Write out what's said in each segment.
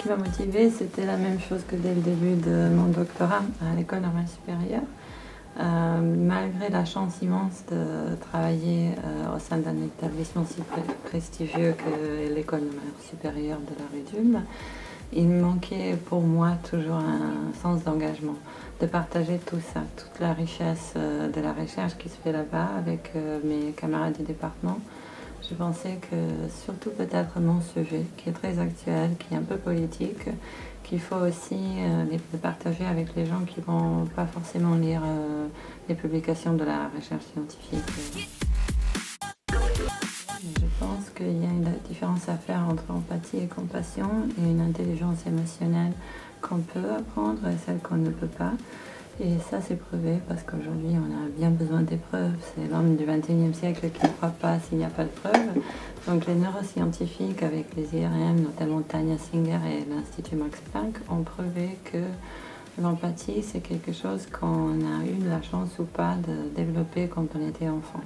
qui m'a motivée, c'était la même chose que dès le début de mon doctorat à l'École normale supérieure. Malgré la chance immense de travailler au sein d'un établissement si prestigieux que l'École normale supérieure de la Rédum, il manquait pour moi toujours un sens d'engagement, de partager tout ça, toute la richesse de la recherche qui se fait là-bas avec mes camarades du département. Je pensais que surtout peut-être mon sujet, qui est très actuel, qui est un peu politique, qu'il faut aussi les partager avec les gens qui ne vont pas forcément lire les publications de la recherche scientifique. Je pense qu'il y a une différence à faire entre empathie et compassion et une intelligence émotionnelle qu'on peut apprendre et celle qu'on ne peut pas. Et ça, c'est prouvé parce qu'aujourd'hui, on a bien besoin des preuves. C'est l'homme du XXIe siècle qui ne croit pas s'il n'y a pas de preuves. Donc les neuroscientifiques avec les IRM, notamment Tania Singer et l'Institut Max Planck, ont prouvé que l'empathie, c'est quelque chose qu'on a eu la chance ou pas de développer quand on était enfant.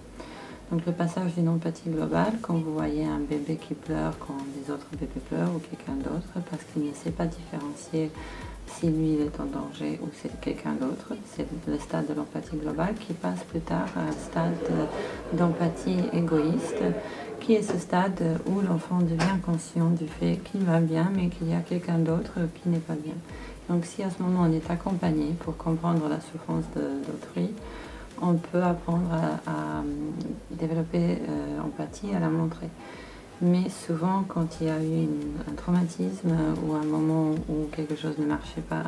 Donc le passage d'une empathie globale, quand vous voyez un bébé qui pleure quand les autres bébés pleurent ou quelqu'un d'autre, parce qu'il ne sait pas différencier si lui il est en danger ou c'est quelqu'un d'autre, c'est le stade de l'empathie globale qui passe plus tard à un stade d'empathie égoïste, qui est ce stade où l'enfant devient conscient du fait qu'il va bien mais qu'il y a quelqu'un d'autre qui n'est pas bien. Donc si à ce moment on est accompagné pour comprendre la souffrance d'autrui, on peut apprendre à développer empathie, à la montrer. Mais souvent, quand il y a eu un traumatisme ou un moment où quelque chose ne marchait pas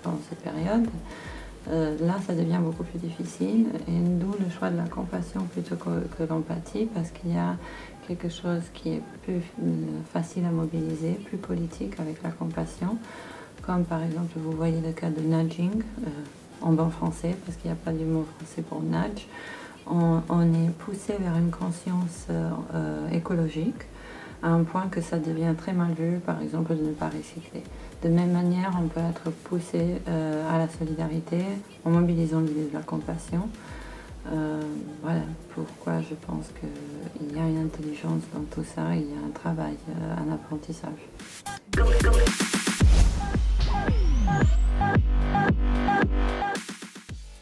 pendant cette période, là, ça devient beaucoup plus difficile. Et d'où le choix de la compassion plutôt que l'empathie, parce qu'il y a quelque chose qui est plus facile à mobiliser, plus politique avec la compassion. Comme par exemple, vous voyez le cas de nudging, en bon français, parce qu'il n'y a pas du mot français pour nudge. On est poussé vers une conscience écologique à un point que ça devient très mal vu, par exemple, de ne pas recycler. De même manière, on peut être poussé à la solidarité en mobilisant l'idée de la compassion. Voilà pourquoi je pense qu'il y a une intelligence dans tout ça, il y a un travail, un apprentissage.